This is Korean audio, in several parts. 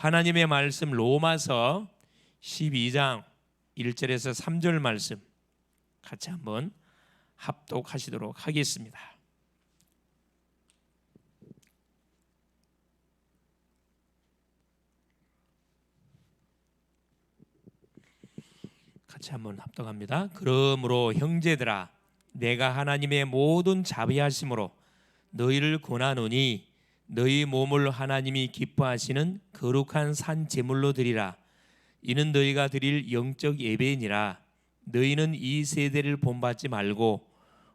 하나님의 말씀 로마서 12장 1절에서 3절 말씀 같이 한번 합독하시도록 하겠습니다. 같이 한번 합독합니다. 그러므로 형제들아, 내가 하나님의 모든 자비하심으로 너희를 권하노니 너희 몸을 하나님이 기뻐하시는 거룩한 산 제물로 드리라. 이는 너희가 드릴 영적 예배이니라. 너희는 이 세대를 본받지 말고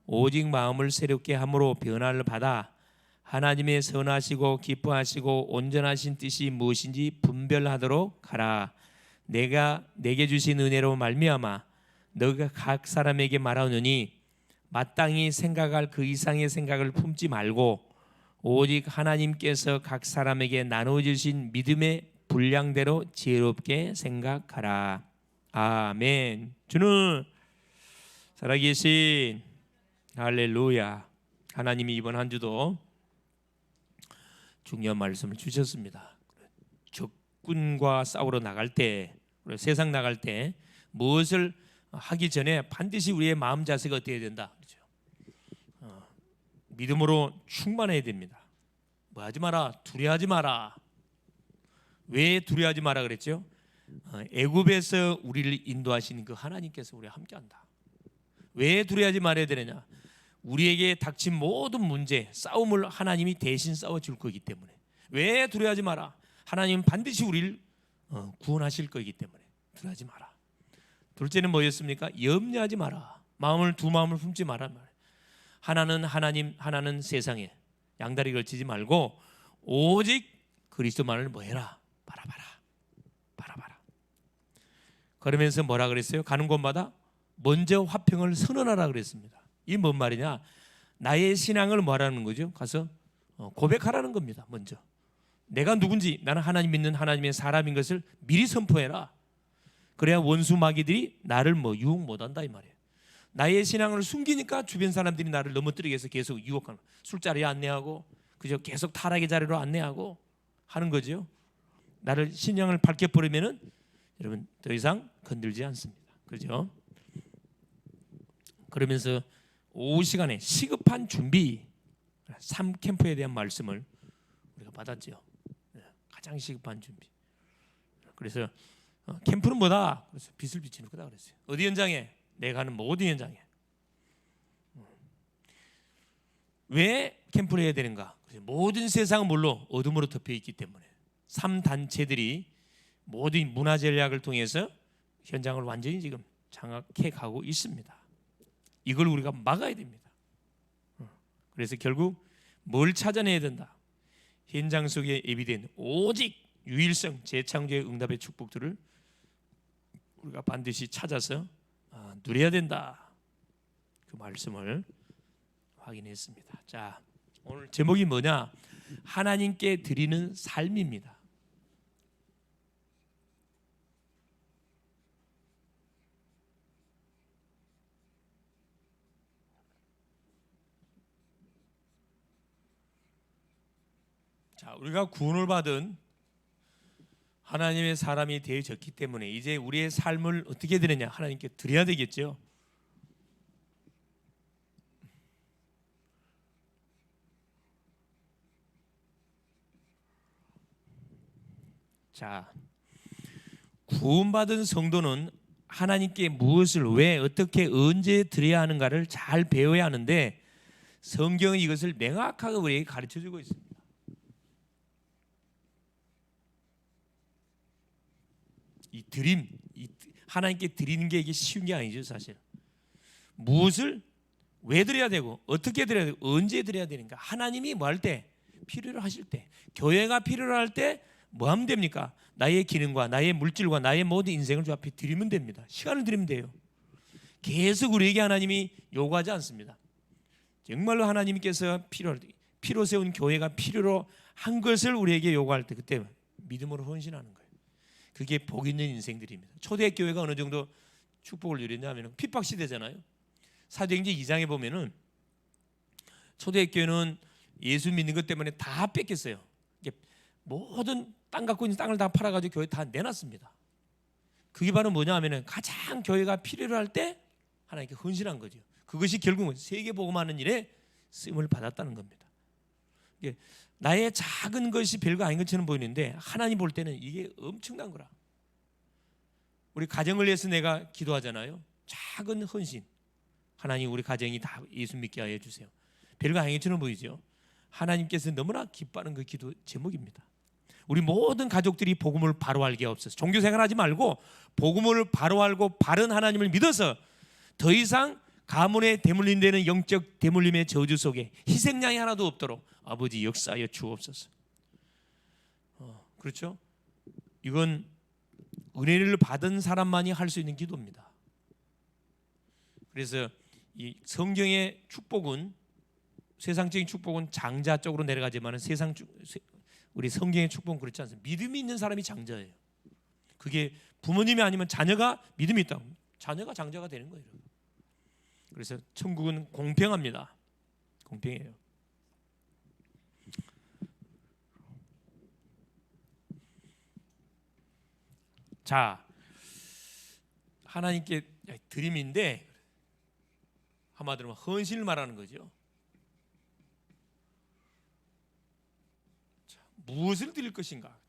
오직 마음을 새롭게 함으로 변화를 받아 하나님의 선하시고 기뻐하시고 온전하신 뜻이 무엇인지 분별하도록 하라. 내가 내게 주신 은혜로 말미암아 너가 각 사람에게 말하노니 마땅히 생각할 그 이상의 생각을 품지 말고 오직 하나님께서 각 사람에게 나누어 주신 믿음의 분량대로 지혜롭게 생각하라. 아멘. 주는 살아계신 할렐루야. 하나님이 이번 한 주도 중요한 말씀을 주셨습니다. 적군과 싸우러 나갈 때, 세상 나갈 때 무엇을 하기 전에 반드시 우리의 마음 자세가 어떻게 된다? 그렇죠? 믿음으로 충만해야 됩니다. 뭐 하지 마라, 두려워하지 마라. 왜 두려워하지 마라 그랬죠? 애굽에서 우리를 인도하신 그 하나님께서 우리와 함께한다. 왜 두려워하지 말아야 되느냐? 우리에게 닥친 모든 문제, 싸움을 하나님이 대신 싸워줄 거기 때문에. 왜 두려워하지 마라? 하나님은 반드시 우리를 구원하실 거기 때문에 두려워하지 마라. 둘째는 뭐였습니까? 염려하지 마라. 두 마음을 품지 마라. 하나는 하나님, 하나는 세상에 양다리 걸치지 말고 오직 그리스도만을 뭐해라? 바라봐라. 바라봐라. 그러면서 뭐라 그랬어요? 가는 곳마다 먼저 화평을 선언하라 그랬습니다. 이게 뭔 말이냐? 나의 신앙을 뭐라는 거죠? 가서 고백하라는 겁니다. 먼저 내가 누군지, 나는 하나님 믿는 하나님의 사람인 것을 미리 선포해라. 그래야 원수 마귀들이 나를 유혹 못한다 이 말이에요. 나의 신앙을 숨기니까 주변 사람들이 나를 넘어뜨리기 위해서 계속 유혹하는 거예요. 술자리에 안내하고 그저 계속 타락의 자리로 안내하고 하는 거죠. 나를 신앙을 밝혀버리면은 여러분 더 이상 건들지 않습니다. 그렇죠? 그러면서 오후 시간에 시급한 준비 3캠프에 대한 말씀을 우리가 받았죠. 가장 시급한 준비. 그래서 캠프는 뭐다? 그래서 빛을 비치는 거다 그랬어요. 어디 현장에? 내가 하는 모든 현장에. 왜 캠프를 해야 되는가? 모든 세상은 물론 어둠으로 덮여 있기 때문에 3단체들이 모든 문화 전략을 통해서 현장을 완전히 지금 장악해 가고 있습니다. 이걸 우리가 막아야 됩니다. 그래서 결국 뭘 찾아내야 된다? 현장 속에 예비된 오직 유일성 재창조의 응답의 축복들을 우리가 반드시 찾아서 누려야 된다. 그 말씀을 확인했습니다. 자, 오늘 제목이 뭐냐? 하나님께 드리는 삶입니다. 자, 우리가 구원을 받은 하나님의 사람이 되어졌기 때문에 이제 우리의 삶을 어떻게 드리냐? 하나님께 드려야 되겠죠. 자, 구원받은 성도는 하나님께 무엇을 왜 어떻게 언제 드려야 하는가를 잘 배워야 하는데 성경은 이것을 명확하게 우리에게 가르쳐주고 있습니다. 이 드림, 하나님께 드리는 게 이게 쉬운 게 아니죠, 사실. 무엇을 왜 드려야 되고 어떻게 드려야 되고 언제 드려야 되는가? 하나님이 뭐 할 때? 필요로 하실 때, 교회가 필요로 할 때 뭐 하면 됩니까? 나의 기능과 나의 물질과 나의 모든 인생을 주 앞에 드리면 됩니다. 시간을 드리면 돼요. 계속 우리에게 하나님이 요구하지 않습니다. 정말로 하나님께서 필요 세운 교회가 필요로 한 것을 우리에게 요구할 때 그때 믿음으로 헌신하는 거예요. 그게 복 있는 인생들입니다. 초대교회가 어느 정도 축복을 누렸냐면 핍박 시대잖아요. 사도행전 2장에 보면은 초대교회는 예수 믿는 것 때문에 다 뺏겼어요. 모든 땅 갖고 있는 땅을 다 팔아가지고 교회 다 내놨습니다. 그게 바로 뭐냐 하면은 가장 교회가 필요로 할 때 하나님께 헌신한 거죠. 그것이 결국은 세계 복음하는 일에 쓰임을 받았다는 겁니다. 이게 나의 작은 것이 별거 아닌 것처럼 보이는데 하나님 볼 때는 이게 엄청난 거라. 우리 가정을 위해서 내가 기도하잖아요. 작은 헌신. 하나님 우리 가정이 다 예수 믿게 하여 주세요. 별거 아닌 것처럼 보이죠. 하나님께서 너무나 기뻐하는 그 기도 제목입니다. 우리 모든 가족들이 복음을 바로 알게 없어서 종교 생활하지 말고 복음을 바로 알고 바른 하나님을 믿어서 더 이상 가문에 대물림되는 영적 대물림의 저주 속에 희생양이 하나도 없도록 아버지 역사하여 주옵소서. 그렇죠? 이건 은혜를 받은 사람만이 할 수 있는 기도입니다. 그래서 이 성경의 축복은 세상적인 축복은 장자 쪽으로 내려가지만 우리 성경의 축복은 그렇지 않습니다. 믿음이 있는 사람이 장자예요. 그게 부모님이 아니면 자녀가 믿음이 있다. 자녀가 장자가 되는 거예요. 그래서 천국은 공평합니다. 공평해요. 자, 하나님께 드림인데 한마디로 헌신을 말하는 거죠. 자, 무엇을 드릴 것인가?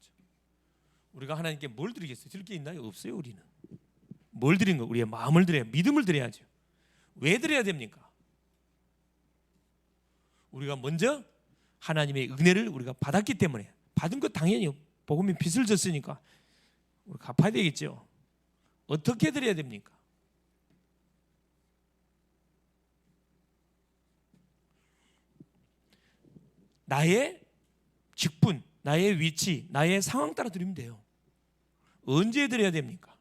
우리가 하나님께 뭘 드리겠어요? 드릴 게 있나요? 없어요. 우리는 뭘 드린 거? 우리의 마음을 드려야, 믿음을 드려야죠. 왜 드려야 됩니까? 우리가 먼저 하나님의 은혜를 우리가 받았기 때문에, 받은 것 당연히 복음이 빚을 졌으니까 우리 갚아야 되겠죠. 어떻게 드려야 됩니까? 나의 직분, 나의 위치, 나의 상황 따라 드리면 돼요. 언제 드려야 됩니까?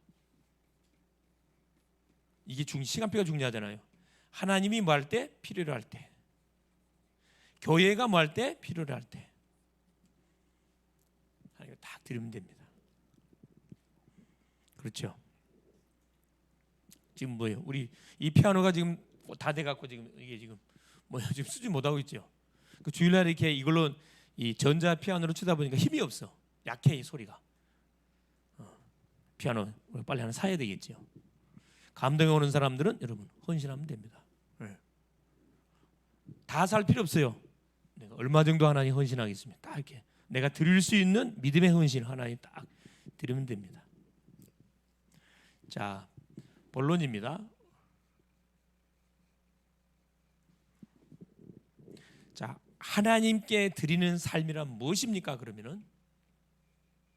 이게 시간표가 중요하잖아요. 하나님이 뭐 할 때? 필요로 할 때. 교회가 뭐 할 때? 필요로 할 때. 하나님 딱 드리면 됩니다. 그렇죠? 지금 뭐예요? 우리 이 피아노가 지금 다 돼갖고 지금 이게 지금 뭐야? 지금 쓰지 못하고 있죠. 그 주일날 이렇게 이걸로 이 전자 피아노로 치다 보니까 힘이 없어. 약해 이 소리가. 피아노 빨리 하나 사야 되겠죠. 감동이 오는 사람들은 여러분 헌신하면 됩니다. 네. 다 살 필요 없어요. 내가 얼마 정도 하나님 헌신하겠습니다. 딱 이렇게 내가 드릴 수 있는 믿음의 헌신 하나님 딱 드리면 됩니다. 자, 본론입니다. 자, 하나님께 드리는 삶이란 무엇입니까? 그러면은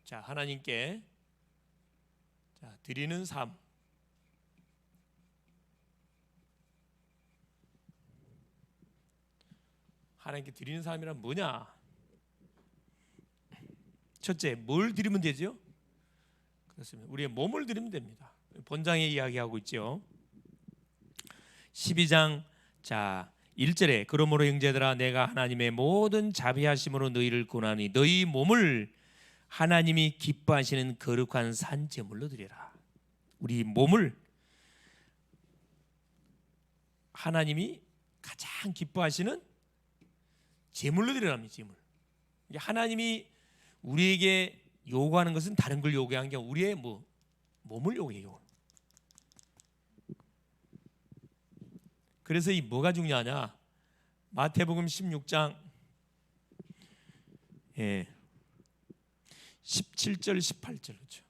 자, 하나님께 드리는 삶. 하나님께 드리는 삶이란 뭐냐? 첫째, 뭘 드리면 되죠? 그렇습니다. 우리의 몸을 드리면 됩니다. 본장에 이야기하고 있죠. 12장 자 1절에 그러므로 형제들아 내가 하나님의 모든 자비하심으로 너희를 권하니 너희 몸을 하나님이 기뻐하시는 거룩한 산제물로 드리라. 우리 몸을 하나님이 가장 기뻐하시는 제물로 드리랍니다. 제물. 하나님이 우리에게 요구하는 것은 다른 걸 요구하는 게 우리의 몸을 요구해요. 그래서 이 뭐가 중요하냐? 마태복음 16장 17절 18절 그렇죠.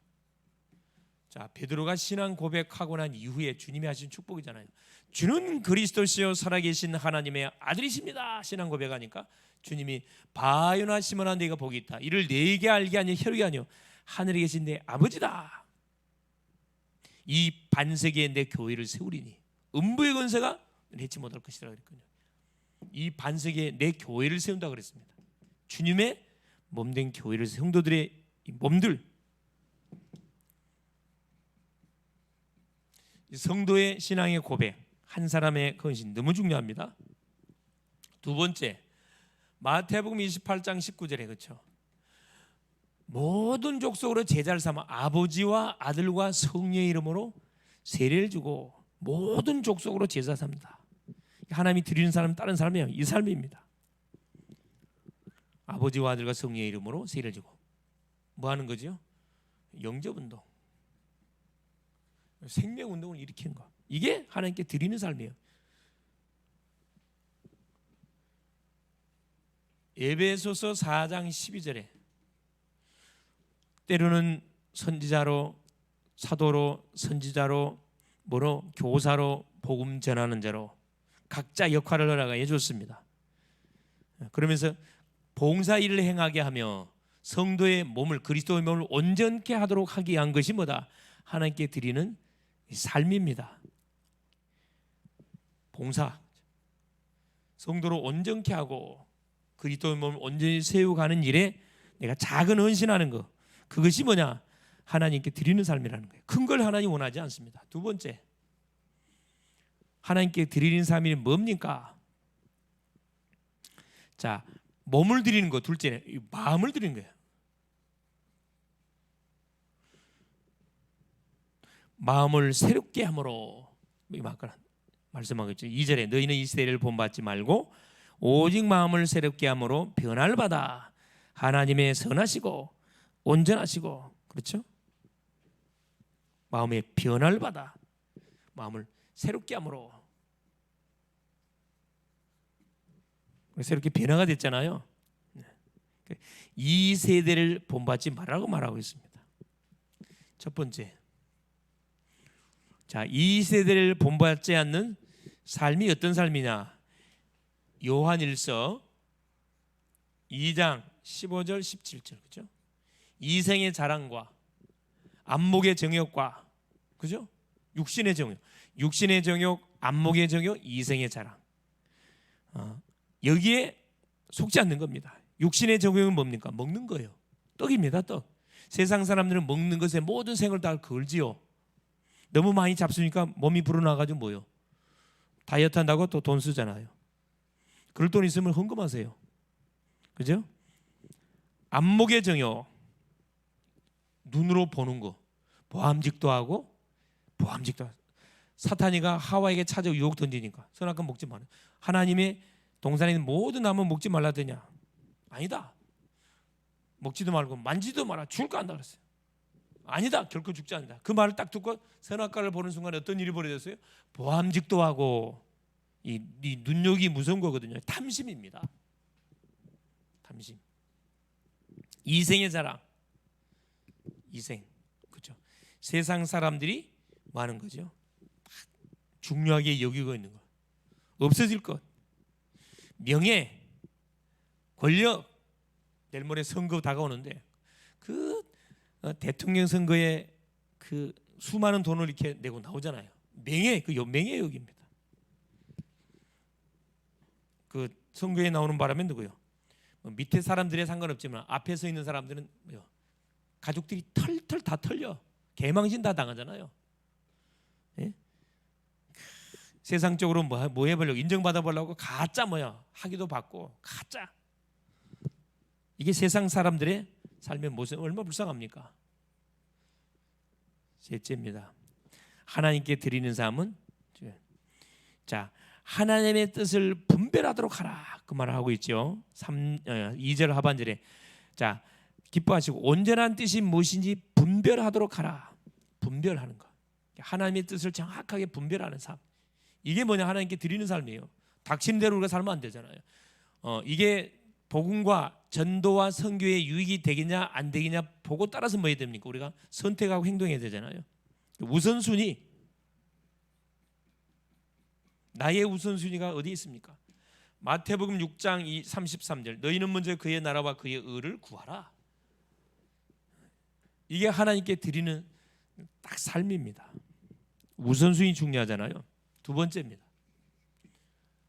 자, 베드로가 신앙 고백하고 난 이후에 주님이 하신 축복이잖아요. 주는 그리스도시요 살아계신 하나님의 아들이십니다. 신앙 고백하니까 주님이 바요나 시몬아 네가 복이 있다. 이를 네게 알게 하니 혈육이 아니요 하늘에 계신 내 아버지다. 이 반세기에 내 교회를 세우리니 음부의 권세가 내지 못할 것이라 그랬거든요. 이 반세기에 내 교회를 세운다 그랬습니다. 주님의 몸된 교회를 성도들의 몸들, 성도의 신앙의 고백, 한 사람의 헌신 너무 중요합니다. 두 번째, 마태복음 28장 19절에 그렇죠. 모든 족속으로 제자를 삼아 아버지와 아들과 성령의 이름으로 세례를 주고 모든 족속으로 제자 삼다. 하나님이 드리는 사람은 다른 사람이에요. 이 삶입니다. 아버지와 아들과 성령의 이름으로 세례를 주고 뭐 하는 거죠? 영접운동, 생명운동을 일으키는 거. 이게 하나님께 드리는 삶이에요. 에베소서 4장 12절에 때로는 선지자로, 사도로, 선지자로, 뭐로, 교사로, 복음 전하는 자로 각자 역할을 허락해 줬습니다. 그러면서 봉사 일을 행하게 하며 성도의 몸을, 그리스도의 몸을 온전케 하도록 하기 위한 것이 뭐다? 하나님께 드리는 삶입니다. 봉사, 성도를 온전케 하고 그리스도의 몸을 온전히 세워가는 일에 내가 작은 헌신하는 것, 그것이 뭐냐? 하나님께 드리는 삶이라는 거예요. 큰 걸 하나님 원하지 않습니다. 두 번째, 하나님께 드리는 삶이 뭡니까? 자, 몸을 드리는 거. 둘째, 마음을 드리는 거예요. 마음을 새롭게 함으로, 아까 말씀하겠죠. 2절에 너희는 이 세대를 본받지 말고 오직 마음을 새롭게 함으로 변화를 받아 하나님의 선하시고 온전하시고, 그렇죠? 마음의 변화를 받아 마음을 새롭게 함으로, 새롭게 변화가 됐잖아요. 이 세대를 본받지 말라고 말하고 있습니다. 첫 번째, 자, 이 세대를 본받지 않는 삶이 어떤 삶이냐? 요한일서 2장 15절 17절, 그죠? 이생의 자랑과 안목의 정욕과, 그죠? 육신의 정욕, 안목의 정욕, 이생의 자랑, 여기에 속지 않는 겁니다. 육신의 정욕은 뭡니까? 먹는 거예요. 떡입니다. 떡. 세상 사람들은 먹는 것에 모든 생을 다 걸지요. 너무 많이 잡수니까 몸이 불어나가지고 뭐요? 다이어트 한다고 또 돈 쓰잖아요. 그럴 돈 있으면 헌금하세요. 그죠? 안목의 정욕, 눈으로 보는 거, 보암직도 하고, 사탄이가 하와에게 찾아 유혹 던지니까 선악과 먹지 마라. 하나님의 동산에 있는 모든 나무 먹지 말라더냐? 아니다. 먹지도 말고 만지도 마라. 죽을 거 한다 그랬어요. 아니다. 결코 죽지 않는다. 그 말을 딱 듣고 선악과를 보는 순간에 어떤 일이 벌어졌어요? 보암직도 하고, 이 눈욕이 무서운 거거든요. 탐심입니다. 탐심. 이생의 자랑. 이생, 그렇죠? 세상 사람들이 뭐 하는 거죠? 중요하게 여기고 있는 것, 없어질 것, 명예, 권력. 내일 모레 선거 다가오는데 그 대통령 선거에 그 수많은 돈을 이렇게 내고 나오잖아요. 명예, 그 명예욕입니다. 그 선거에 나오는 바람에 누구요? 밑에 사람들에 상관없지만 앞에 서 있는 사람들은 뭐요? 가족들이 털털 다 털려. 개망신 다 당하잖아요. 예? 세상적으로 뭐 해보려고, 인정받아보려고 가짜 하기도 받고, 가짜. 이게 세상 사람들의 삶의 모습, 얼마나 불쌍합니까? 셋째입니다. 하나님께 드리는 삶은, 자, 하나님의 뜻을 분별하도록 하라, 그 말을 하고 있죠. 2절 하반절에, 자, 기뻐하시고 온전한 뜻이 무엇인지 분별하도록 하라. 분별하는 것, 하나님의 뜻을 정확하게 분별하는 삶, 이게 뭐냐? 하나님께 드리는 삶이에요. 닥치는 대로 우리가 살면 안 되잖아요. 이게 복음과 전도와 선교에 유익이 되겠냐 안 되겠냐 보고 따라서 뭐 해야 됩니까? 우리가 선택하고 행동해야 되잖아요. 우선순위, 나의 우선순위가 어디 있습니까? 마태복음 6장 33절, 너희는 먼저 그의 나라와 그의 의를 구하라. 이게 하나님께 드리는 딱 삶입니다. 우선순위 중요하잖아요. 두 번째입니다.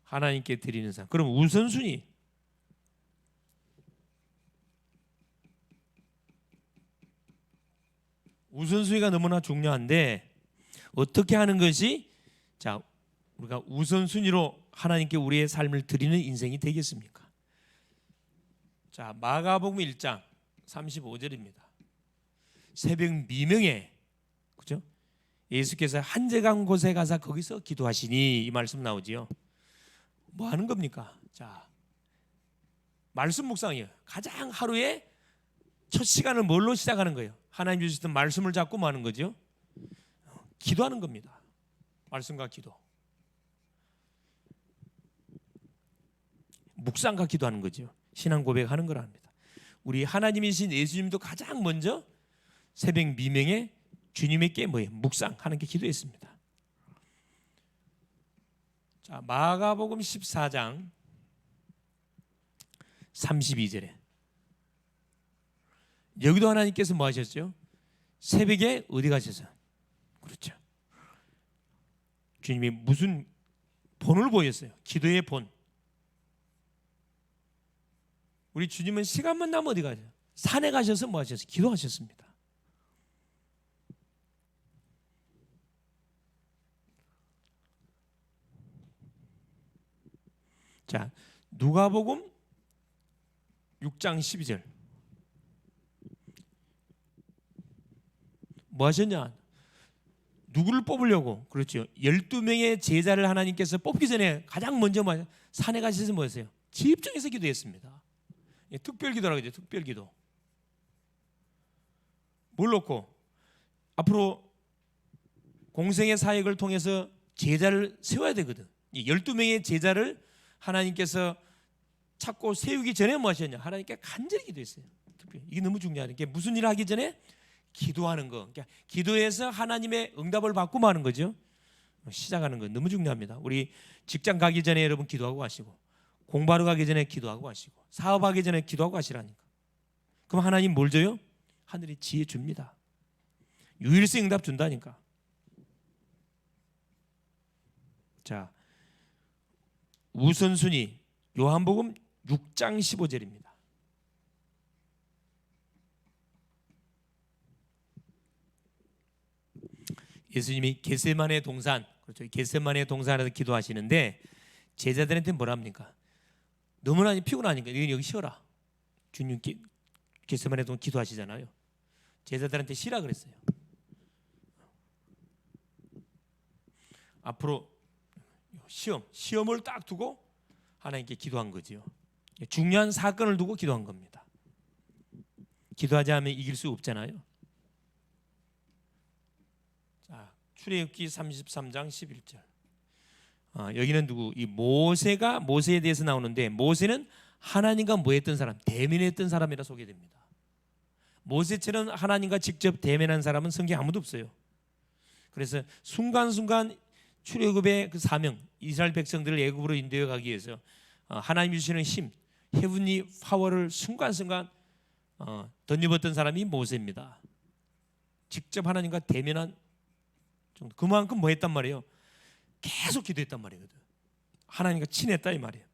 하나님께 드리는 삶. 그럼 우선순위, 우선순위가 너무나 중요한데 어떻게 하는 것이, 자, 우리가 우선순위로 하나님께 우리의 삶을 드리는 인생이 되겠습니까? 자, 마가복음 1장 35절입니다. 새벽 미명에, 그죠? 예수께서 한적한 곳에 가서 거기서 기도하시니, 이 말씀 나오지요. 뭐 하는 겁니까? 자, 말씀 묵상이에요. 가장 하루에 첫 시간을 뭘로 시작하는 거예요? 하나님 주시던 말씀을 잡고 뭐 하는 거죠? 기도하는 겁니다. 말씀과 기도, 묵상과 기도하는 거죠. 신앙 고백하는 거랍니다. 우리 하나님이신 예수님도 가장 먼저 새벽 미명에 주님에게 뭐예요? 묵상하는 게 기도했습니다. 자, 마가복음 14장 32절에 여기도 하나님께서 뭐 하셨죠? 새벽에 어디 가셔서? 그렇죠. 주님이 무슨 본을 보였어요? 기도의 본. 우리 주님은 시간만 나면 어디 가죠? 산에 가셔서 뭐 하셨어요? 기도하셨습니다. 자, 누가복음 6장 12절 뭐 하셨냐? 누구를 뽑으려고? 그렇죠. 12명의 제자를 하나님께서 뽑기 전에 가장 먼저 뭐 산에 가셔서 뭐 했어요? 집중해서 기도했습니다. 특별기도라고 하죠. 특별기도. 뭘 놓고? 앞으로 공생의 사역을 통해서 제자를 세워야 되거든. 이 12명의 제자를 하나님께서 찾고 세우기 전에 뭐 하셨냐? 하나님께 간절히 기도했어요. 특별히. 이게 너무 중요한 게 무슨 일을 하기 전에 기도하는 거. 그러니까 기도해서 하나님의 응답을 받고 마는 거죠. 시작하는 거 너무 중요합니다. 우리 직장 가기 전에 여러분 기도하고 가시고, 공부하러 가기 전에 기도하고 가시고, 사업하기 전에 기도하고 가시라니까. 그럼 하나님 뭘 줘요? 하늘이 지혜 줍니다. 유일성 응답 준다니까. 자, 우선순위 요한복음 6장 15절입니다. 예수님이 겟세마네 동산, 그렇죠. 겟세마네 동산에서 기도하시는데 제자들한테 뭐랍니까? 너무나 피곤하니까 여기 쉬어라. 주님 겟세마네 동산 기도하시잖아요. 제자들한테 쉬라 그랬어요. 앞으로 시험을 딱 두고 하나님께 기도한 거지요. 중요한 사건을 두고 기도한 겁니다. 기도하지 않으면 이길 수 없잖아요. 자, 출애굽기 33장 11절. 여기는 누구? 이 모세에 대해서 나오는데, 모세는 하나님과 뭐 했던 사람? 대면했던 사람이라 소개됩니다. 모세처럼 하나님과 직접 대면한 사람은 성경에 아무도 없어요. 그래서 순간순간 출애굽의 그 사명, 이스라엘 백성들을 애굽으로 인도해 가기 위해서 하나님 주시는 힘, 헤븐리 파워를 순간순간 던져봤던 사람이 모세입니다. 직접 하나님과 대면한 정도. 그만큼 뭐 했단 말이에요? 계속 기도했단 말이거든. 하나님과 친했다 이 말이에요.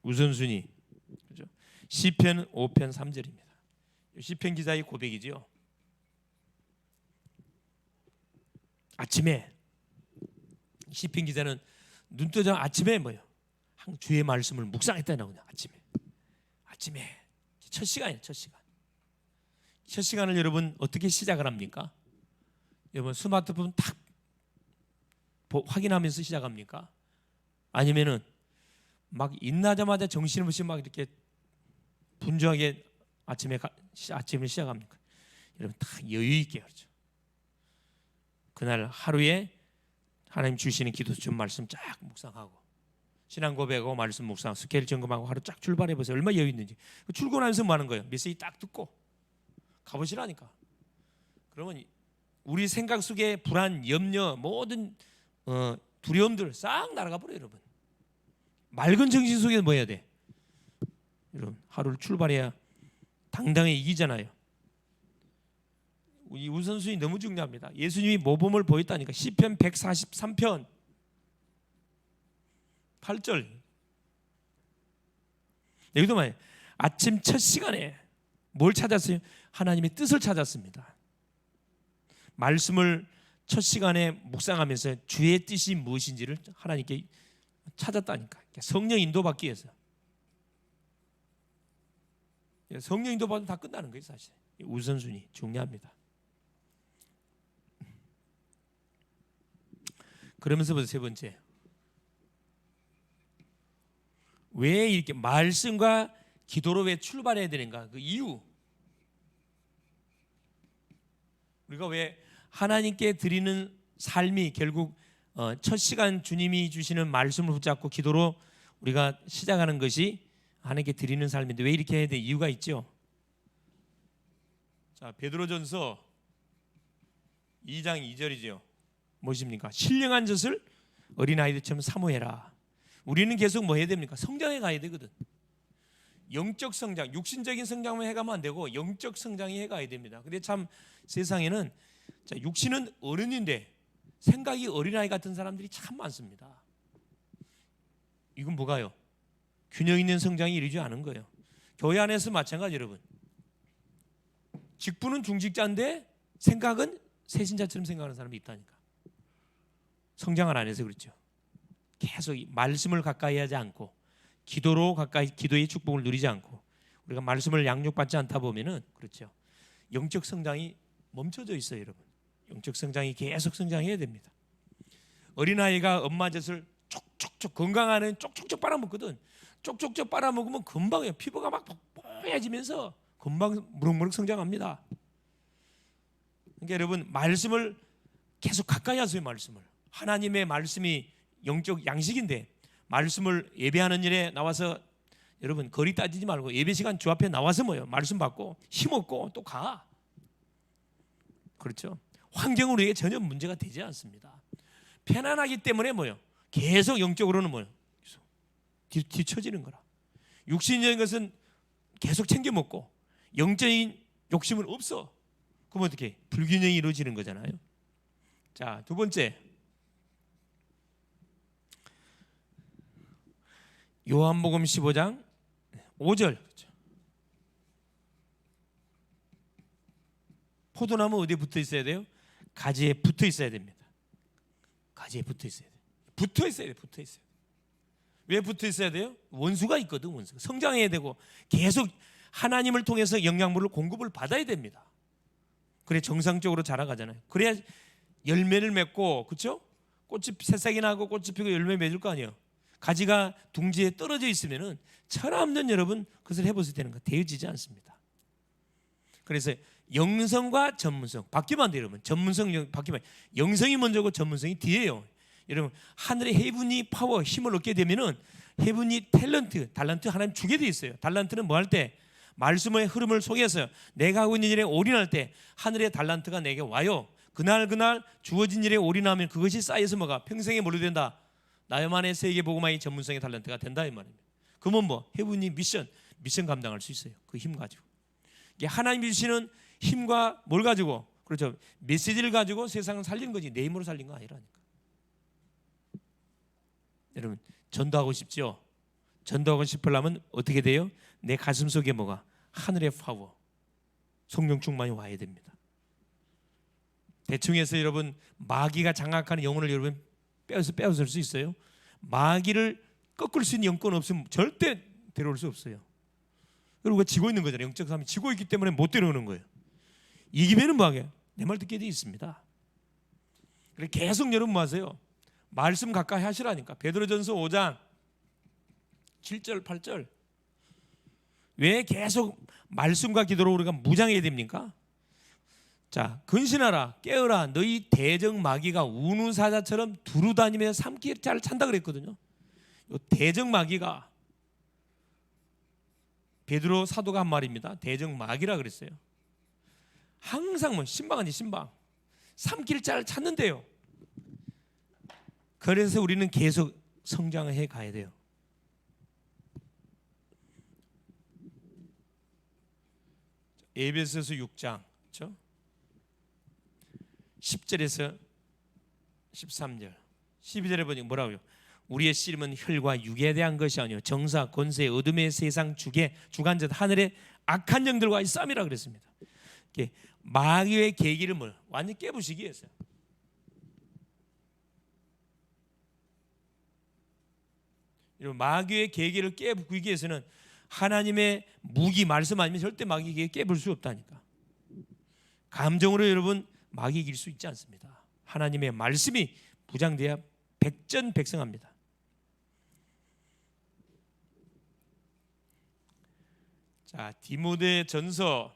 우선순위, 그렇죠? 시편 5편 3절입니다. 시편 기자의 고백이지요. 아침에 시편 기자는 눈 뜨자 아침에 뭐요? 주의 말씀을 묵상했다 나오냐. 아침에 첫 시간이에요. 첫 시간을 여러분 어떻게 시작을 합니까? 여러분 스마트폰 딱 확인하면서 시작합니까? 아니면은 막 일어나자마자 정신없이 막 이렇게 분주하게 아침을 시작합니까? 여러분 다 여유 있게 하죠. 그날 하루에 하나님 주시는 기도 좀 말씀 쫙 묵상하고, 신앙 고백하고 말씀 묵상 스케일 점검하고 하루 쫙 출발해 보세요. 얼마나 여유 있는지. 출근하면서 뭐 하는 거예요? 메시지 딱 듣고 가보시라니까. 그러면 우리 생각 속에 불안, 염려, 모든 두려움들 싹 날아가 버려요. 여러분 맑은 정신 속에 뭐 해야 돼? 여러분 하루를 출발해야 당당히 이기잖아요. 이 우선순위 너무 중요합니다. 예수님이 모범을 보였다니까. 시편 143편 8절. 여기도 말이에요. 아침 첫 시간에 뭘 찾았어요? 하나님의 뜻을 찾았습니다. 말씀을 첫 시간에 묵상하면서 주의 뜻이 무엇인지를 하나님께 찾았다니까. 성령 인도받기 위해서. 성령 인도받으면 다 끝나는 거예요. 사실 우선순위 중요합니다. 그러면서부터 세 번째, 왜 이렇게 말씀과 기도로 왜 출발해야 되는가? 그 이유. 우리가 왜 하나님께 드리는 삶이 결국 첫 시간 주님이 주시는 말씀을 붙잡고 기도로 우리가 시작하는 것이 하나님께 드리는 삶인데 왜 이렇게 해야 돼? 이유가 있죠. 자, 베드로전서 2장 2절이죠. 무엇입니까? 신령한 젖을 어린아이들처럼 사모해라. 우리는 계속 뭐 해야 됩니까? 성장해 가야 되거든. 영적 성장, 육신적인 성장만 해가면 안 되고 영적 성장이 해가야 됩니다. 근데 참 세상에는 육신은 어른인데 생각이 어린아이 같은 사람들이 참 많습니다. 이건 뭐가요? 균형 있는 성장이 이루어지지 않은 거예요. 교회 안에서 마찬가지. 여러분, 직분은 중직자인데 생각은 세신자처럼 생각하는 사람이 있다니까. 성장을 안 해서 그렇죠. 계속 말씀을 가까이 하지 않고 기도로 가까이, 기도의 축복을 누리지 않고 우리가 말씀을 양육받지 않다 보면은 그렇죠. 영적 성장이 멈춰져 있어요, 여러분. 영적 성장이 계속 성장해야 됩니다. 어린아이가 엄마 젖을 촉촉촉, 건강한 쪽쪽쪽 빨아먹거든. 쪽쪽쪽 빨아먹으면 금방요, 피부가 막 뽀얘지면서 금방 무럭무럭 성장합니다. 그러니까 여러분, 말씀을 계속 가까이 하세요. 말씀을. 하나님의 말씀이 영적 양식인데 말씀을 예배하는 일에 나와서 여러분 거리 따지지 말고 예배 시간 주 앞에 나와서 뭐요? 말씀 받고 힘없고 또 가. 그렇죠? 환경은 우리에게 전혀 문제가 되지 않습니다. 편안하기 때문에 뭐요? 계속 영적으로는 뭐요? 뒤처지는 거라. 육신적인 것은 계속 챙겨 먹고 영적인 욕심은 없어. 그럼 어떻게? 불균형이 이루어지는 거잖아요. 자, 두 번째, 요한복음 15장 5절. 포도나무 어디에 붙어 있어야 돼요? 가지에 붙어 있어야 됩니다. 가지에 붙어 있어야 돼요. 붙어 있어야 돼요. 붙어 있어야 돼요. 왜 붙어 있어야 돼요? 원수가 있거든. 원수가 성장해야 되고 계속 하나님을 통해서 영양분을 공급을 받아야 됩니다. 그래 정상적으로 자라가잖아요. 그래야 열매를 맺고, 그렇죠? 꽃이 새싹이 나고 꽃이 피고 열매 맺을 거 아니에요. 가지가 둥지에 떨어져 있으면은 철없는 여러분 그것을 해보셔야 되는 거 되어지지 않습니다. 그래서 영성과 전문성 바뀌면 안 돼요, 여러분. 전문성 바뀌면 영성이 먼저고 전문성이 뒤에요. 여러분, 하늘의 헤븐이 파워, 힘을 얻게 되면은 헤븐이 달란트 하나님 주게 돼 있어요. 달란트는 뭐 할 때? 말씀의 흐름을 속에서 내가 하고 있는 일에 올인할 때 하늘의 달란트가 내게 와요. 그날 주어진 일에 올인하면 그것이 쌓여서 뭐가 평생에 뭘로 된다? 나만의 세계 복음화의 전문성의 달란트가 된다 이 말입니다. 그러면 뭐 헤븐이 미션 감당할 수 있어요. 그 힘 가지고. 이게 하나님이 주시는 힘과 뭘 가지고, 그렇죠, 메시지를 가지고 세상을 살리는 거지 내 힘으로 살린 거 아니라니까. 여러분, 전도하고 싶죠? 전도하고 싶으려면 어떻게 돼요? 내 가슴 속에 뭐가? 하늘의 파워, 성령 충만이 와야 됩니다. 대충 해서 여러분, 마귀가 장악하는 영혼을 여러분 빼앗을 수 있어요? 마귀를 꺾을 수 있는 영권 없으면 절대 데려올 수 없어요. 우리가 지고 있는 거잖아요. 영적 삶이 지고 있기 때문에 못 데려오는 거예요. 이기면은 뭐하게? 내 말 듣게 돼 있습니다. 그래 계속 여러분 뭐 하세요? 말씀 가까이 하시라니까. 베드로전서 5장 7절 8절. 왜 계속 말씀과 기도로 우리가 무장해야 됩니까? 자, 근신하라, 깨어라. 너희 대적 마귀가 우는 사자처럼 두루다니며 삼킬 자를 찬다 그랬거든요. 이 대적 마귀가 베드로 사도가 한 말입니다. 대적 마귀라 그랬어요. 항상 뭐 신방한지 신방 삼킬 자를 찾는데요. 그래서 우리는 계속 성장을 해 가야 돼요. 에베소서 6장 그렇죠? 10절에서 13절 12절에 보니 뭐라고요? 우리의 씨름은 혈과 육에 대한 것이 아니요 정사, 권세, 어둠의 세상 주관자 하늘의 악한 영들과의 싸움이라 그랬습니다. 마귀의 계기를 완전히 깨부시기 위해서요. 마귀의 계기를 깨부수기 위해서는 하나님의 무기 말씀 아니면 절대 마귀에게 깨부술 수 없다니까. 감정으로 여러분 마귀 이길 수 있지 않습니다. 하나님의 말씀이 부장돼야 백전백승합니다. 자, 디모데 전서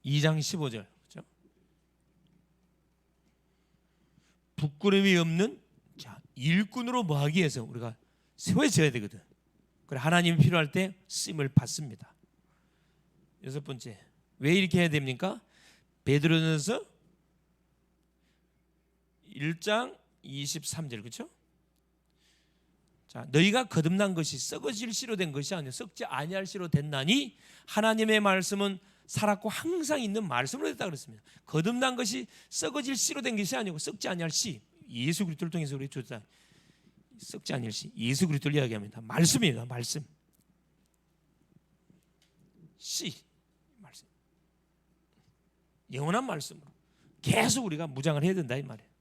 2장 15절. 그렇죠? 부끄러움이 없는 자, 일꾼으로 뭐하기 위해서 우리가 세워져야 되거든. 그래 하나님이 필요할 때 쓰임을 받습니다. 여섯 번째, 왜 이렇게 해야 됩니까? 베드로전서 1장 23절. 그렇죠? 자, 너희가 거듭난 것이 썩어질 씨로 된 것이 아니라 썩지 아니할 씨로 됐나니 하나님의 말씀은 살았고 항상 있는 말씀으로 됐다 그랬습니다. 거듭난 것이 썩어질 씨로 된 것이 아니고 썩지 아니할 씨, 예수 그리스도를 통해서 우리 주다 썩지 아니할 씨, 예수 그리스도를 이야기합니다. 말씀입니다. 말씀. 씨, 말씀. 영원한 말씀으로 계속 우리가 무장을 해야 된다 이 말이에요.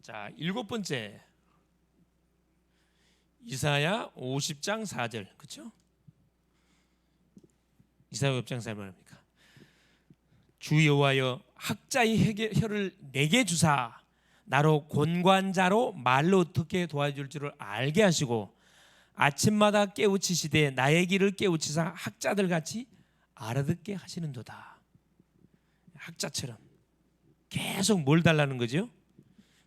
자, 일곱 번째, 이사야 50장 4절. 그렇죠? 이사야 50장 4절 말입니까? 주 여호와여 학자의 혀를 내게 주사 나로 권관자로 말로 어떻게 도와줄 줄을 알게 하시고 아침마다 깨우치시되 나의 길을 깨우치사 학자들 같이 알아듣게 하시는도다. 학자처럼 계속 뭘 달라는 거죠?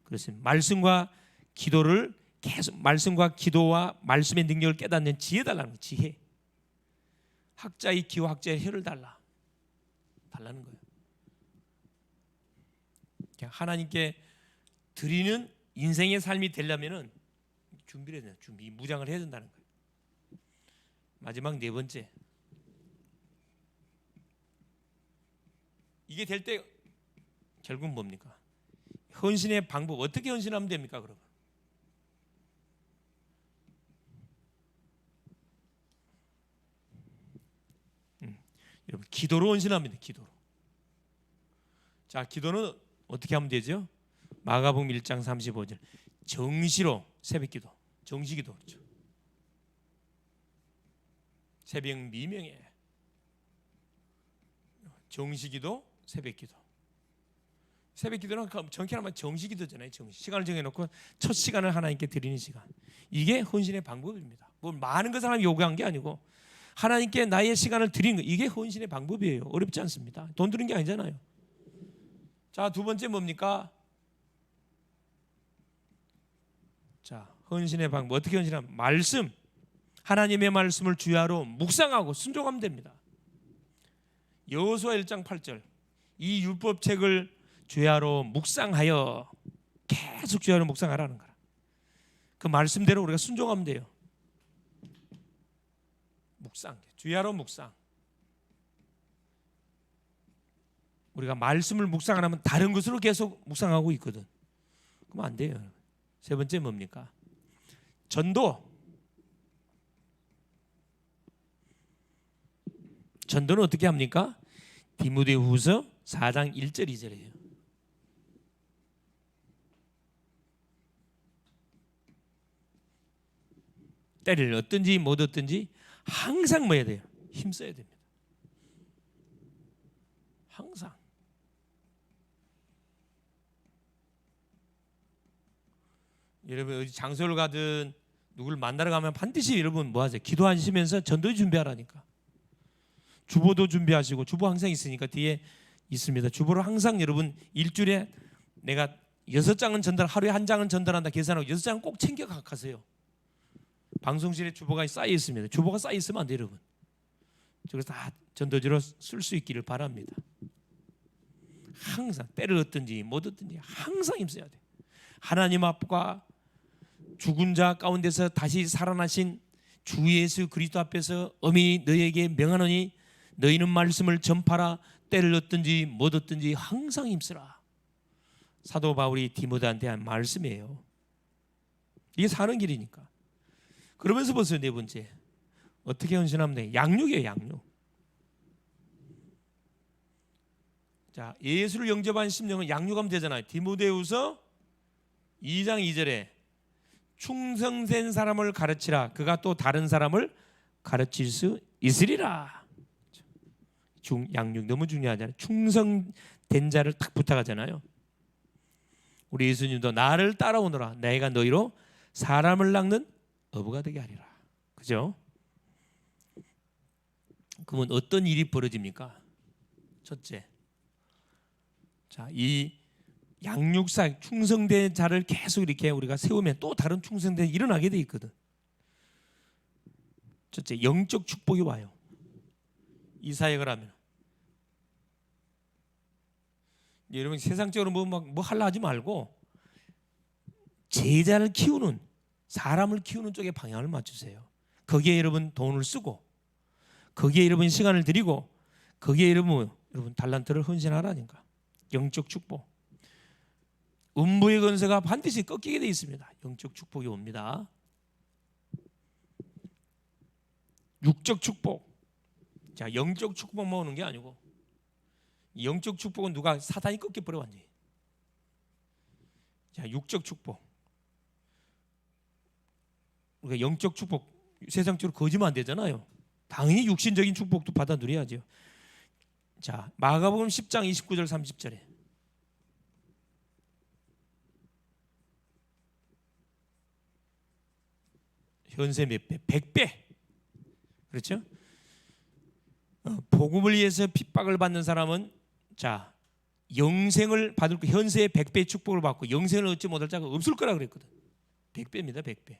그렇습니다. 말씀과 기도를 계속, 말씀과 기도와 말씀의 능력을 깨닫는 지혜 달라는 거예요. 지혜. 학자의 기와 학자의 혀를 달라는 거예요. 하나님께 드리는 인생의 삶이 되려면은 준비를 해야 돼요. 준비, 무장을 해야 된다는 거예요. 마지막 네 번째, 이게 될 때 결국은 뭡니까? 헌신의 방법. 어떻게 헌신하면 됩니까? 그러면 여러분, 기도로 헌신합니다. 기도로. 자, 기도는 어떻게 하면 되죠? 마가복음 1장 35절. 정시로 새벽기도, 정시기도. 그렇죠? 새벽 미명에 정시기도, 새벽기도. 새벽기도는 정확히 말하면 정시기도잖아요. 정시. 시간을 정해놓고 첫 시간을 하나님께 드리는 시간. 이게 헌신의 방법입니다. 뭐 많은 것 사람이 요구한 게 아니고 하나님께 나의 시간을 드리는 거, 이게 헌신의 방법이에요. 어렵지 않습니다. 돈 드는 게 아니잖아요. 자, 두 번째 뭡니까? 자, 헌신의 방법. 어떻게 헌신하면? 말씀. 하나님의 말씀을 주야로 묵상하고 순종하면 됩니다. 여호수아 1장 8절. 이 율법책을 주야로 묵상하여, 계속 주야로 묵상하라는 거라. 그 말씀대로 우리가 순종하면 돼요. 묵상, 주야로 묵상. 우리가 말씀을 묵상 안 하면 다른 것으로 계속 묵상하고 있거든. 그러면 안 돼요. 세 번째 뭡니까? 전도. 전도는 어떻게 합니까? 디모데후서 4장 1절 2절이에요. 때를 얻든지 못 얻든지 항상 뭐 해야 돼요? 힘써야 됩니다. 항상. 여러분 어디 장소를 가든 누구를 만나러 가면 반드시 여러분 뭐 하세요? 기도하시면서 전도 준비하라니까. 주보도 준비하시고, 주보 항상 있으니까 뒤에 있습니다. 주보를 항상 여러분 일주일에 내가 6장은 전달, 하루에 1장은 전달한다 계산하고 6장은 꼭 챙겨 가세요. 방송실에 주보가 쌓여 있습니다. 주보가 쌓여 있으면 안 돼요, 여러분. 저걸 다 전도지로 쓸 수 있기를 바랍니다. 항상 때를 얻든지 못 얻든지 항상 힘써야 돼. 하나님 앞과 죽은 자 가운데서 다시 살아나신 주 예수 그리스도 앞에서 엄히 너희에게 명하노니 너희는 말씀을 전파라. 때를 얻든지 못 얻든지 항상 힘쓰라. 사도 바울이 디모데한테 한 말씀이에요. 이게 사는 길이니까. 그러면서 보세요. 네 번째, 어떻게 헌신하면 돼? 양육이에요. 양육. 자, 예수를 영접한 심령은 양육하면 되잖아요. 디모데후서 2장 2절에 충성된 사람을 가르치라. 그가 또 다른 사람을 가르칠 수 있으리라. 양육 너무 중요하잖아요. 충성된 자를 딱 부탁하잖아요. 우리 예수님도 나를 따라오너라 내가 너희로 사람을 낚는 어부가 되게 하리라. 그죠? 그러면 어떤 일이 벌어집니까? 첫째, 자, 이 양육사 충성된 자를 계속 이렇게 우리가 세우면 또 다른 충성된 일이 일어나게 돼 있거든. 첫째, 영적 축복이 와요. 이 사역을 하면 여러분 세상적으로 뭐 하려 하지 말고 제자를 키우는, 사람을 키우는 쪽에 방향을 맞추세요. 거기에 여러분 돈을 쓰고, 거기에 여러분 시간을 들이고, 거기에 여러분 달란트를 헌신하라니까. 영적 축복. 음부의 권세가 반드시 꺾이게 되어 있습니다. 영적 축복이 옵니다. 육적 축복. 자, 영적 축복만 오는 게 아니고, 영적 축복은 누가 사단이 꺾여버려 완전히. 자, 육적 축복. 우리가 영적 축복 세상적으로 거지면 안 되잖아요. 당연히 육신적인 축복도 받아 누려야죠. 자, 마가복음 10장 29절 30절에 현세 몇 배? 100배. 그렇죠? 복음을 위해서 핍박을 받는 사람은 자, 영생을 받을 거, 현세의 100배의 축복을 받고 영생을 얻지 못할 자가 없을 거라 그랬거든. 100배입니다. 100배.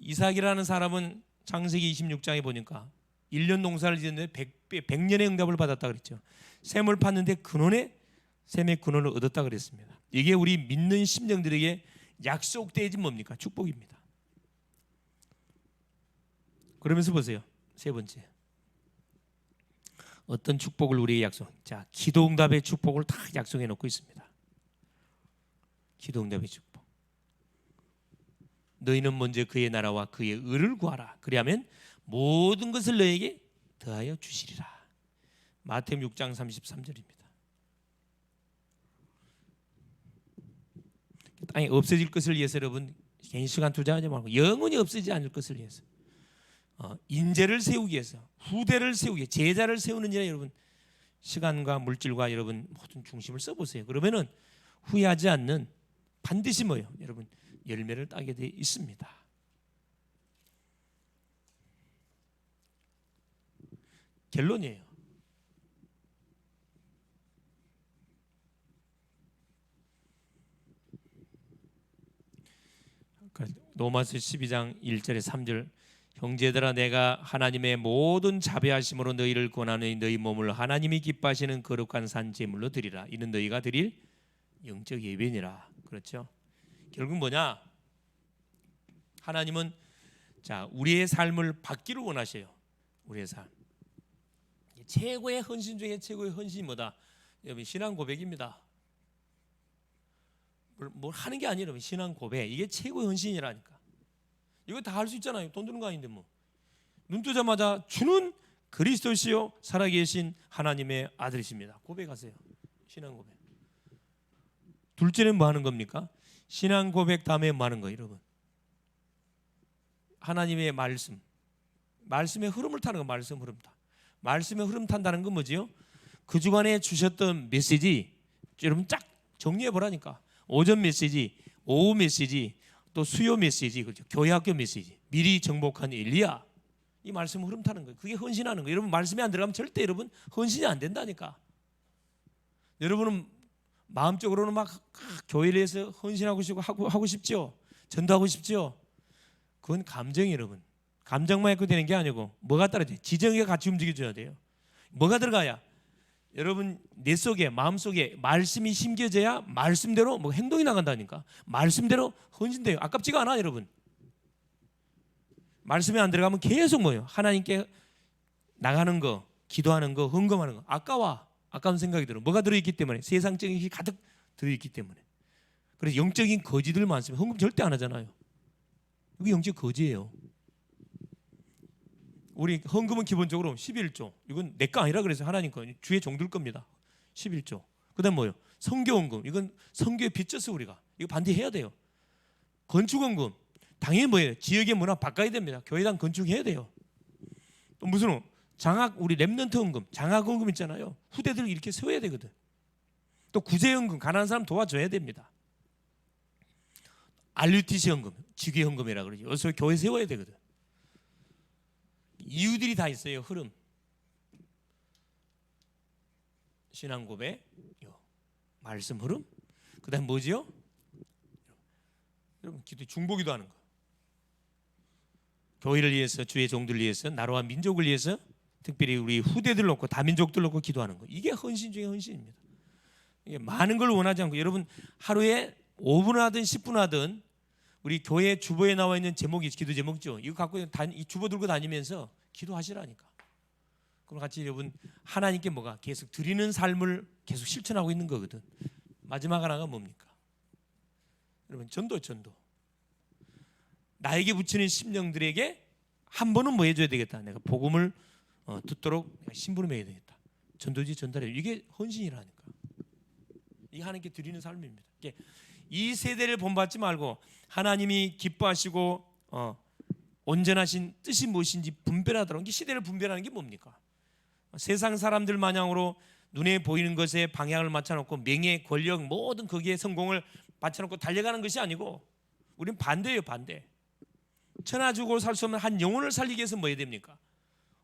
이삭이라는 사람은 창세기 26장에 보니까 1년 농사를 지었는데 100배, 100년의 응답을 받았다 그랬죠. 샘을 팠는데 근원에 샘의 근원을 얻었다 그랬습니다. 이게 우리 믿는 심령들에게 약속되지 뭡니까? 축복입니다. 그러면서 보세요. 세 번째, 어떤 축복을 우리에게 약속? 자, 기도응답의 축복을 다 약속해 놓고 있습니다. 기도응답의 축복. 너희는 먼저 그의 나라와 그의 의를 구하라. 그리하면 모든 것을 너에게 더하여 주시리라. 마태복음 6장 33절입니다. 땅에 없어질 것을 위해서 여러분 개인 시간 투자하지 말고 영원히 없어지지 않을 것을 위해서 인재를 세우기 위해서, 후대를 세우기 위해서, 제자를 세우는 일에 여러분 시간과 물질과 여러분 모든 중심을 써보세요. 그러면은 후회하지 않는 반드시 뭐요? 여러분 열매를 따게 돼 있습니다. 결론이에요. 로마서 12장 1절에 3절 형제들아 내가 하나님의 모든 자비하심으로 너희를 권하노니 너희 몸을 하나님이 기뻐하시는 거룩한 산 제물로 드리라. 이는 너희가 드릴 영적 예배니라. 그렇죠? 결국 뭐냐? 하나님은 자, 우리의 삶을 받기를 원하셔요. 우리의 삶. 최고의 헌신 중에 최고의 헌신이 뭐다? 여러분 신앙 고백입니다. 뭘 하는 게 아니에요. 여러분 신앙 고백. 이게 최고의 헌신이라니까. 이거 다 할 수 있잖아요. 돈 드는 거 아닌데 뭐. 눈 뜨자마자 주는 그리스도시요 살아계신 하나님의 아들이십니다. 고백하세요. 신앙 고백. 둘째는 뭐 하는 겁니까? 신앙 고백 다음에 뭐 하는 거예요, 여러분? 하나님의 말씀. 말씀의 흐름을 타는 거. 말씀 흐름 타. 말씀의 흐름 탄다는 건 뭐지요? 그 주간에 주셨던 메시지 여러분 쫙 정리해 보라니까. 오전 메시지, 오후 메시지, 또 수요 메시지, 그렇죠? 교회 학교 메시지, 미리 정복한 엘리야. 이 말씀 흐름 타는 거예요. 그게 헌신하는 거예요. 여러분 말씀이 안 들어가면 절대 여러분 헌신이 안 된다니까. 여러분은 마음적으로는 막 교회를 위해서 헌신하고 싶고 하고 싶죠. 전도하고 싶죠. 그건 감정이 여러분. 감정만 있고 되는 게 아니고 뭐가 따라줘요? 지정이 같이 움직여줘야 돼요. 뭐가 들어가야? 여러분 내 속에 마음 속에 말씀이 심겨져야 말씀대로 뭐 행동이 나간다니까. 말씀대로 헌신돼요. 아깝지가 않아 여러분. 말씀이 안 들어가면 계속 뭐예요? 하나님께 나가는 거, 기도하는 거, 헌금하는 거 아까운 생각이 들어. 뭐가 들어있기 때문에? 세상적인 것이 가득 들어있기 때문에. 그래서 영적인 거지들 많습니다. 헌금 절대 안 하잖아요. 이게 영적 거지예요. 우리 헌금은 기본적으로 11조. 이건 내 거 아니라 그래서 하나님 거, 주의 종들 겁니다. 11조. 그다음 뭐요? 성교헌금. 이건 성교에 빚져서 우리가 이거 반드시 해야 돼요. 건축헌금. 당연히 뭐예요? 지역의 문화 바꿔야 됩니다. 교회당 건축해야 돼요. 또 무슨 장학 우리 렘넌트 헌금, 장학 헌금 있잖아요. 후대들 이렇게 세워야 되거든. 또 구제헌금, 가난한 사람 도와줘야 됩니다. RUTC 헌금, 지교 헌금이라 그러죠. 여기서 교회 세워야 되거든. 이유들이 다 있어요. 흐름. 신앙 고백, 말씀 흐름. 그다음 뭐지요? 여러분 기도 중보기도 하는 거. 교회를 위해서, 주의 종들을 위해서, 나라와 민족을 위해서, 특별히 우리 후대들 놓고 다민족들 놓고 기도하는 거. 이게 헌신 중에 헌신입니다. 이게 많은 걸 원하지 않고, 여러분 하루에 5분 하든 10분 하든 우리 교회 주보에 나와 있는 제목이 기도 제목이죠. 이거 갖고 이 주보 들고 다니면서 기도하시라니까. 그럼 같이 여러분 하나님께 뭐가 계속 드리는 삶을 계속 실천하고 있는 거거든. 마지막 하나가 뭡니까? 여러분 전도. 나에게 붙이는 심령들에게 한 번은 뭐 해줘야 되겠다. 내가 복음을 듣도록 내가 심부름해야 되겠다. 전도지 전달해. 이게 헌신이라니까. 이게 하나님께 드리는 삶입니다. 이 세대를 본받지 말고 하나님이 기뻐하시고 온전하신 뜻이 무엇인지 분별하도록. 이 시대를 분별하는 게 뭡니까? 세상 사람들 마냥으로 눈에 보이는 것에 방향을 맞춰놓고 명예, 권력, 모든 거기에 성공을 맞춰놓고 달려가는 것이 아니고, 우리는 반대예요. 반대. 천하 주고 살 수 없는 한 영혼을 살리기 위해서 뭐 해야 됩니까?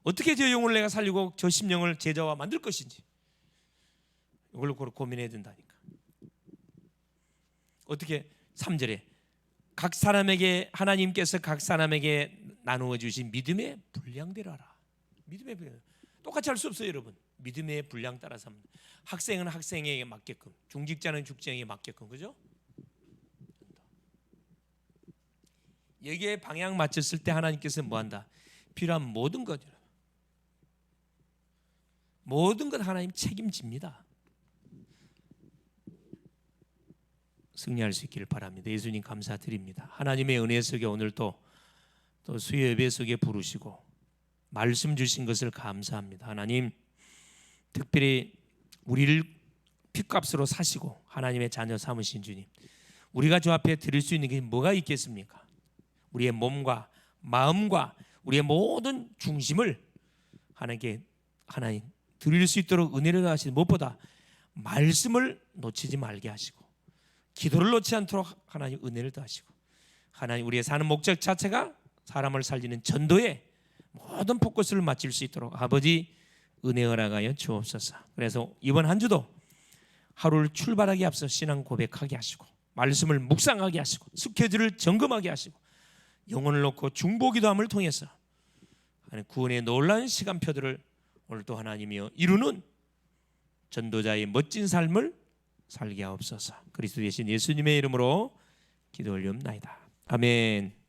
어떻게 저 영혼을 내가 살리고 저 심령을 제자와 만들 것인지, 이걸로 고민해야 된다니까. 어떻게 3절에 각 사람에게, 하나님께서 각 사람에게 나누어 주신 믿음의 분량대로 하라. 믿음의 분량. 똑같이 할 수 없어요, 여러분. 믿음의 분량 따라서 합니다. 학생은 학생에게 맞게끔, 중직자는 중직자에게 맞게끔, 그죠? 여기에 방향 맞췄을 때 하나님께서 뭐한다? 필요한 모든 것, 모든 것 하나님 책임집니다. 승리할 수 있기를 바랍니다. 예수님 감사드립니다. 하나님의 은혜 속에 오늘 또 수요 예배 속에 부르시고 말씀 주신 것을 감사합니다. 하나님, 특별히 우리를 핏값으로 사시고 하나님의 자녀 삼으신 주님, 우리가 주 앞에 드릴 수 있는 게 뭐가 있겠습니까? 우리의 몸과 마음과 우리의 모든 중심을 하나님께 드릴 수 있도록 은혜를 하시는, 무엇보다 말씀을 놓치지 말게 하시고 기도를 놓지 않도록 하나님 은혜를 더하시고, 하나님 우리의 사는 목적 자체가 사람을 살리는 전도에 모든 포커스를 맞출 수 있도록 아버지 은혜 허락하여 주옵소서. 그래서 이번 한 주도 하루를 출발하기 앞서 신앙 고백하게 하시고, 말씀을 묵상하게 하시고, 스케줄을 점검하게 하시고, 영혼을 놓고 중보기도함을 통해서 구원의 놀라운 시간표들을 오늘 또 하나님이여 이루는 전도자의 멋진 삶을 살게 하옵소서. 그리스도 되신 예수님의 이름으로 기도 올리옵나이다. 아멘.